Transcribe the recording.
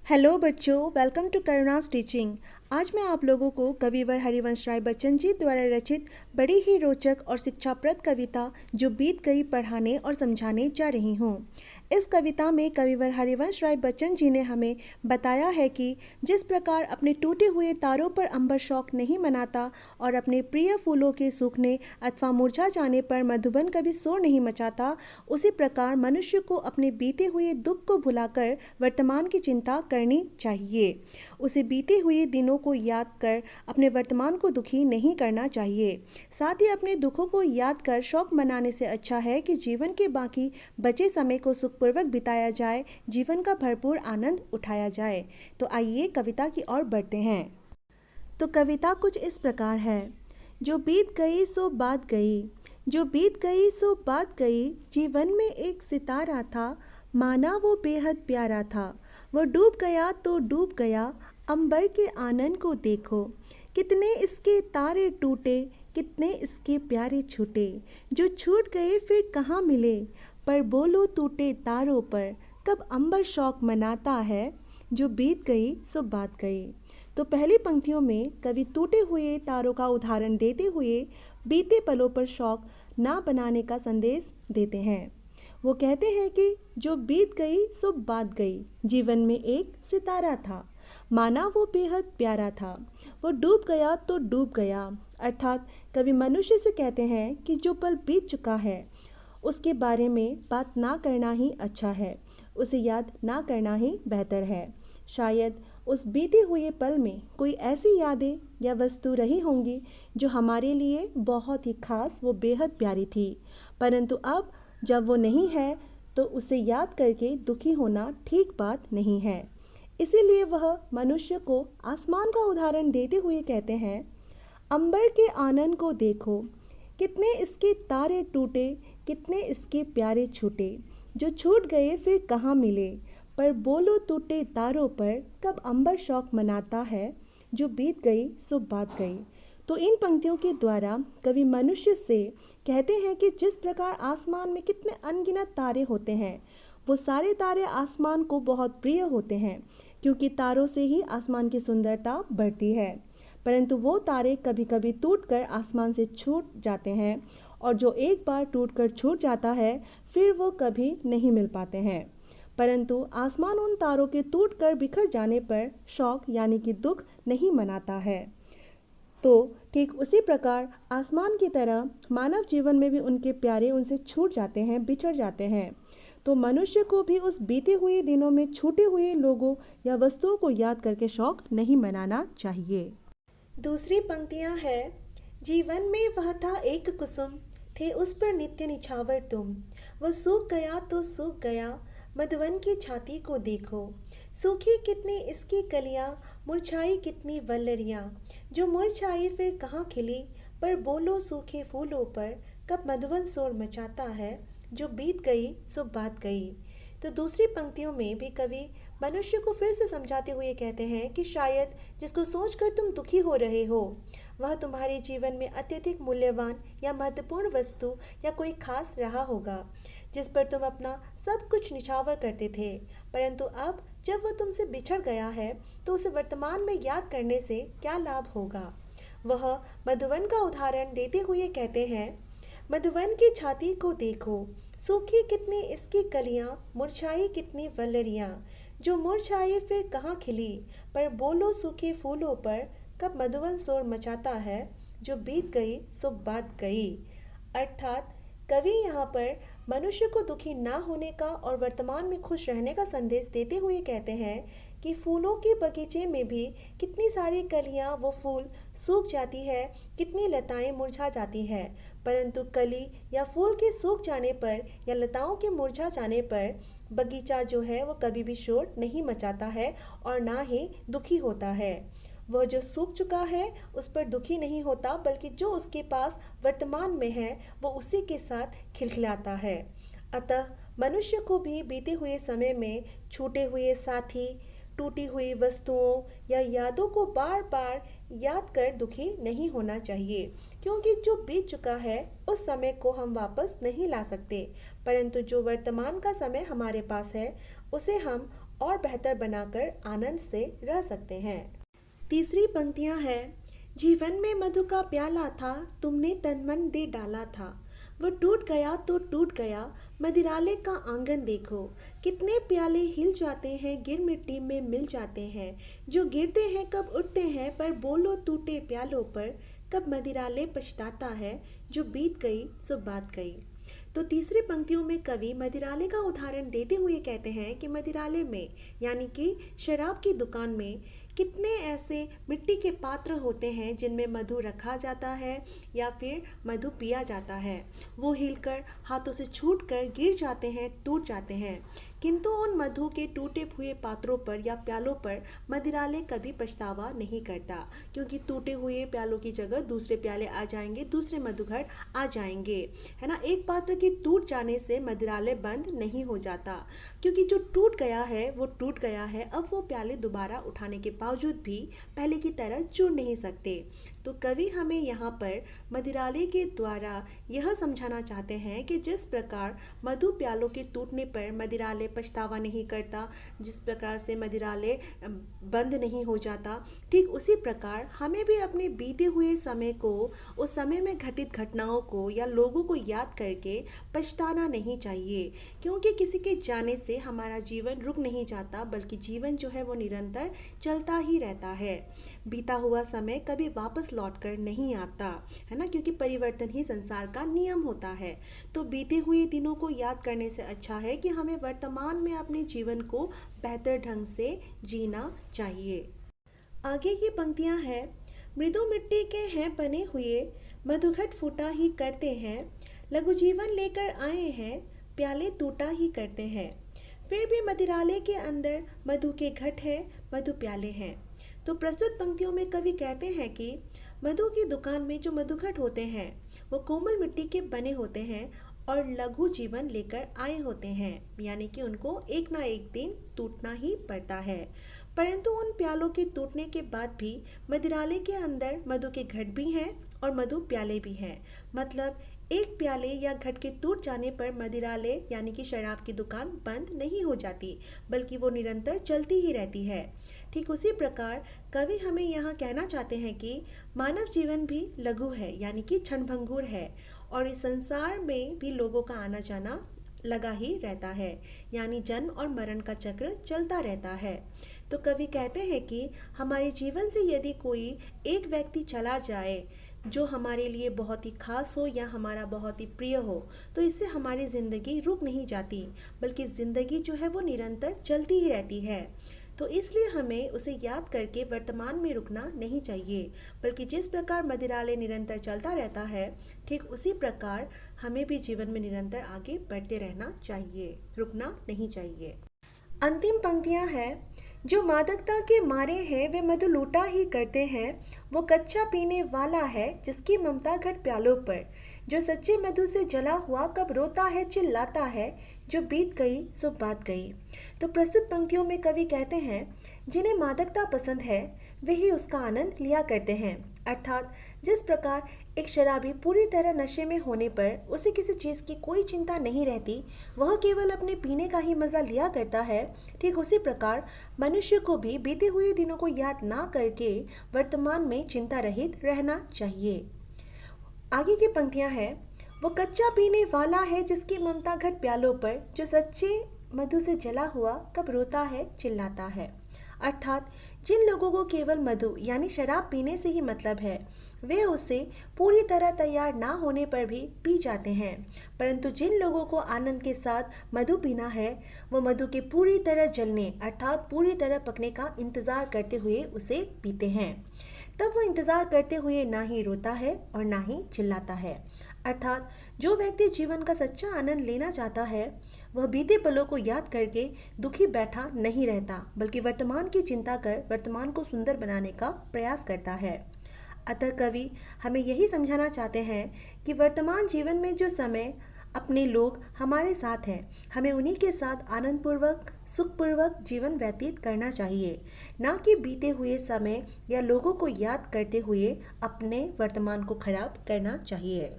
Hello बच्चों, welcome to करुणास teaching. आज मैं आप लोगों को कविवर हरिवंश राय बच्चन जी द्वारा रचित बड़ी ही रोचक और शिक्षाप्रद कविता जो बीत गई पढ़ाने और समझाने जा रही हूँ। इस कविता में कविवर हरिवंश राय बच्चन जी ने हमें बताया है कि जिस प्रकार अपने टूटे हुए तारों पर अंबर शौक नहीं मनाता और अपने प्रिय फूलों के सूखने अथवा मुरझा जाने पर मधुबन कभी शोर नहीं मचाता, उसी प्रकार मनुष्य को अपने बीते हुए दुख को भुलाकर वर्तमान की चिंता करनी चाहिए। उसे बीते हुए दिनों को याद कर अपने वर्तमान को दुखी नहीं करना चाहिए। साथ ही अपने दुखों को याद कर शौक मनाने से अच्छा है कि जीवन के बाकी बचे समय को सुखपूर्वक बिताया जाए, जीवन का भरपूर आनंद उठाया जाए। तो आइए कविता की ओर बढ़ते हैं। तो कविता कुछ इस प्रकार है। जो बीत गई सो बात गई, जो बीत गई सो बात गई, जीवन में एक सितारा था, माना वो बेहद प्यारा था। वो डूब गया तो डूब गया, अंबर के आनंद को देखो। कितने इसके तारे टूटे, कितने इसके प्यारे छूटे। जो छूट गए फिर कहाँ मिले, पर बोलो टूटे तारों पर, कब अंबर शौक मनाता है। जो बीत गई सो बात गई। तो पहली पंक्तियों में कवि टूटे हुए तारों का उदाहरण देते हुए बीते पलों पर शौक ना बनाने का संदेश देते हैं। वो कहते हैं कि जो बीत गई सो बात गई, जीवन में एक सितारा था, माना वो बेहद प्यारा था। वो डूब गया तो डूब गया, अर्थात कवि मनुष्य से कहते हैं कि जो पल बीत चुका है उसके बारे में बात ना करना ही अच्छा है, उसे याद ना करना ही बेहतर है। शायद उस बीते हुए पल में कोई ऐसी यादें या वस्तु रही होंगी जो हमारे लिए बहुत ही खास, वो बेहद प्यारी थी, परंतु अब जब वो नहीं है तो उसे याद करके दुखी होना ठीक बात नहीं है। इसीलिए वह मनुष्य को आसमान का उदाहरण देते हुए कहते हैं, अंबर के आनंद को देखो। कितने इसके तारे टूटे, कितने इसके प्यारे छूटे। जो छूट गए फिर कहाँ मिले, पर बोलो टूटे तारों पर, कब अंबर शौक मनाता है। जो बीत गई सो बात गई। तो इन पंक्तियों के द्वारा कवि मनुष्य से कहते हैं कि जिस प्रकार आसमान में कितने अनगिनत तारे होते हैं, वो सारे तारे आसमान को बहुत प्रिय होते हैं, क्योंकि तारों से ही आसमान की सुंदरता बढ़ती है। परंतु वो तारे कभी कभी टूटकर आसमान से छूट जाते हैं, और जो एक बार टूटकर छूट जाता है फिर वो कभी नहीं मिल पाते हैं। परंतु आसमान उन तारों के टूटकर बिखर जाने पर शौक यानी कि दुख नहीं मनाता है। तो ठीक उसी प्रकार आसमान की तरह मानव जीवन में भी उनके प्यारे उनसे छूट जाते हैं, बिछड़ जाते हैं। तो मनुष्य को भी उस बीते हुए दिनों में छूटे हुए लोगों या वस्तुओं को याद करके शौक नहीं मनाना चाहिए। दूसरी पंक्तियां हैं, जीवन में वह था एक कुसुम, थे उस पर नित्य निछावर तुम। वह सूख गया तो सूख गया, मधुवन की छाती को देखो। सूखी कितनी इसकी कलियां, मुरझाई कितनी वल्लरियां। जो मुरझाई फिर कहाँ खिली, पर बोलो सूखे फूलों पर, कब मधुवन शोर मचाता है। जो बीत गई सो बात गई। तो दूसरी पंक्तियों में भी कवि मनुष्य को फिर से समझाते हुए कहते हैं कि शायद जिसको सोचकर तुम दुखी हो रहे हो, वह तुम्हारे जीवन में अत्यधिक मूल्यवान या महत्वपूर्ण वस्तु या कोई खास रहा होगा, जिस पर तुम अपना सब कुछ निछावर करते थे। परंतु अब जब वह तुमसे बिछड़ गया है तो उसे वर्तमान में याद करने से क्या लाभ होगा। वह मधुवन का उदाहरण देते हुए कहते हैं, मधुवन की छाती को देखो। सूखी कितनी इसकी कलियां, मुरझाई कितनी वल्लरियां। जो मुरझाई फिर कहाँ खिली, पर बोलो सूखे फूलों पर, कब मधुवन शोर मचाता है। जो बीत गई सो बात गई। अर्थात कवि यहाँ पर मनुष्य को दुखी ना होने का और वर्तमान में खुश रहने का संदेश देते हुए कहते हैं कि फूलों के बगीचे में भी कितनी सारी कलियां, वो फूल सूख जाती है, कितनी लताएं मुरझा जाती है, परंतु कली या फूल के सूख जाने पर या लताओं के मुरझा जाने पर बगीचा जो है वो कभी भी शोर नहीं मचाता है और ना ही दुखी होता है। वह जो सूख चुका है उस पर दुखी नहीं होता, बल्कि जो उसके पास वर्तमान में है वो उसी के साथ खिलखिलाता है। अतः मनुष्य को भी बीते हुए समय में छूटे हुए साथी, टूटी हुई वस्तुओं या यादों को बार बार याद कर दुखी नहीं होना चाहिए, क्योंकि जो बीत चुका है उस समय को हम वापस नहीं ला सकते, परंतु जो वर्तमान का समय हमारे पास है उसे हम और बेहतर बनाकर आनंद से रह सकते हैं। तीसरी पंक्तियां हैं, जीवन में मधु का प्याला था, तुमने तन मन दे डाला था, वो टूट गया तो टूट गया, मदिरालय का आंगन देखो, कितने प्याले हिल जाते हैं, गिर मिट्टी में मिल जाते हैं, जो गिरते हैं कब उठते हैं, पर बोलो टूटे प्यालों पर, कब मदिरालय पछताता है, जो बीत गई सो बात गई। तो तीसरी पंक्तियों में कवि मदिरालय का उदाहरण देते हुए कहते हैं कि मदिरालय में यानी कि शराब की दुकान में कितने ऐसे मिट्टी के पात्र होते हैं जिनमें मधु रखा जाता है या फिर मधु पिया जाता है। वो हिलकर हाथों से छूटकर गिर जाते हैं, टूट जाते हैं, किंतु उन मधु के टूटे हुए पात्रों पर या प्यालों पर मदिरालय कभी पछतावा नहीं करता, क्योंकि टूटे हुए प्यालों की जगह दूसरे प्याले आ जाएंगे, दूसरे मधुघट आ जाएंगे, है ना। एक पात्र के टूट जाने से मदिरालय बंद नहीं हो जाता, क्योंकि जो टूट गया है वो टूट गया है। अब वो प्याले दोबारा उठाने के बावजूद भी पहले की तरह जुड़ नहीं सकते। तो कवि हमें यहाँ पर मदिरालय के द्वारा यह समझाना चाहते हैं कि जिस प्रकार मधु प्यालों के टूटने पर मदिरालय पछतावा नहीं करता, जिस प्रकार से मदिरालय बंद नहीं हो जाता, ठीक उसी प्रकार हमें भी अपने बीते हुए समय को, उस समय में घटित घटनाओं को या लोगों को याद करके पछताना नहीं चाहिए, क्योंकि किसी के जाने से हमारा जीवन रुक नहीं जाता, बल्कि जीवन जो है वो निरंतर चलता ही रहता है। बीता हुआ समय कभी वापस लौट कर नहीं आता, है ना, क्योंकि परिवर्तन ही संसार का नियम होता है। तो बीते हुए दिनों को याद करने से अच्छा है कि हमें वर्तमान में अपने जीवन को बेहतर ढंग से जीना चाहिए। आगे की पंक्तियां हैं, मृदु मिट्टी के हैं बने हुए, मधुघट फूटा ही करते हैं, लघु जीवन लेकर आए हैं, प्याले टूटा ही करते हैं, फिर भी मदिरालय के अंदर मधु के घट है, मधु प्याले हैं। तो प्रस्तुत पंक्तियों में कवि कहते हैं कि मधु की दुकान में जो मधुघट होते हैं वो कोमल मिट्टी के बने होते हैं और लघु जीवन लेकर आए होते हैं, यानी कि उनको एक ना एक दिन टूटना ही पड़ता है। परंतु उन प्यालों के टूटने के बाद भी मदिरालय के अंदर मधु के घट भी हैं और मधु प्याले भी हैं। मतलब एक प्याले या घट के टूट जाने पर मदिरालय यानी कि शराब की दुकान बंद नहीं हो जाती, बल्कि वो निरंतर चलती ही रहती है। ठीक उसी प्रकार कवि हमें यहाँ कहना चाहते हैं कि मानव जीवन भी लघु है, यानी कि क्षणभंगुर है, और इस संसार में भी लोगों का आना जाना लगा ही रहता है, यानी जन्म और मरण का चक्र चलता रहता है। तो कवि कहते हैं कि हमारे जीवन से यदि कोई एक व्यक्ति चला जाए जो हमारे लिए बहुत ही खास हो या हमारा बहुत ही प्रिय हो, तो इससे हमारी ज़िंदगी रुक नहीं जाती, बल्कि ज़िंदगी जो है वो निरंतर चलती ही रहती है। तो इसलिए हमें उसे याद करके वर्तमान में रुकना नहीं चाहिए, बल्कि जिस प्रकार मदिरालय निरंतर चलता रहता है, ठीक उसी प्रकार हमें भी जीवन में निरंतर आगे बढ़ते रहना चाहिए, रुकना नहीं चाहिए। अंतिम पंक्तियां हैं, जो मादकता के मारे हैं वे मधु लूटा ही करते हैं, वो कच्चा पीने वाला है जिसकी ममता घट प्यालों पर, जो सच्चे मधु से जला हुआ कब रोता है चिल्लाता है, जो बीत गई सो बात गई। तो प्रस्तुत पंक्तियों में कवि कहते हैं जिन्हें मादकता पसंद है वे ही उसका आनंद लिया करते हैं, अर्थात जिस प्रकार एक शराबी पूरी तरह नशे में होने पर उसे किसी चीज़ की कोई चिंता नहीं रहती, वह केवल अपने पीने का ही मज़ा लिया करता है, ठीक उसी प्रकार मनुष्य को भी बीते हुए दिनों को याद ना करके वर्तमान में चिंता रहित रहना चाहिए। आगे की पंक्तियां हैं, वो कच्चा पीने वाला है जिसकी ममता घट प्यालों पर, जो सच्चे मधु से जला हुआ कब रोता है चिल्लाता है। अर्थात जिन लोगों को केवल मधु यानी शराब पीने से ही मतलब है, वे उसे पूरी तरह तैयार ना होने पर भी पी जाते हैं, परंतु जिन लोगों को आनंद के साथ मधु पीना है, वो मधु के पूरी तरह जलने अर्थात पूरी तरह पकने का इंतज़ार करते हुए उसे पीते हैं। तब वो इंतज़ार करते हुए ना ही रोता है और ना ही चिल्लाता है। अर्थात जो व्यक्ति जीवन का सच्चा आनंद लेना चाहता है, वह बीते पलों को याद करके दुखी बैठा नहीं रहता, बल्कि वर्तमान की चिंता कर वर्तमान को सुंदर बनाने का प्रयास करता है। अतः कवि हमें यही समझाना चाहते हैं कि वर्तमान जीवन में जो समय अपने लोग हमारे साथ हैं, हमें उन्हीं के साथ आनंदपूर्वक सुखपूर्वक जीवन व्यतीत करना चाहिए, ना कि बीते हुए समय या लोगों को याद करते हुए अपने वर्तमान को खराब करना चाहिए।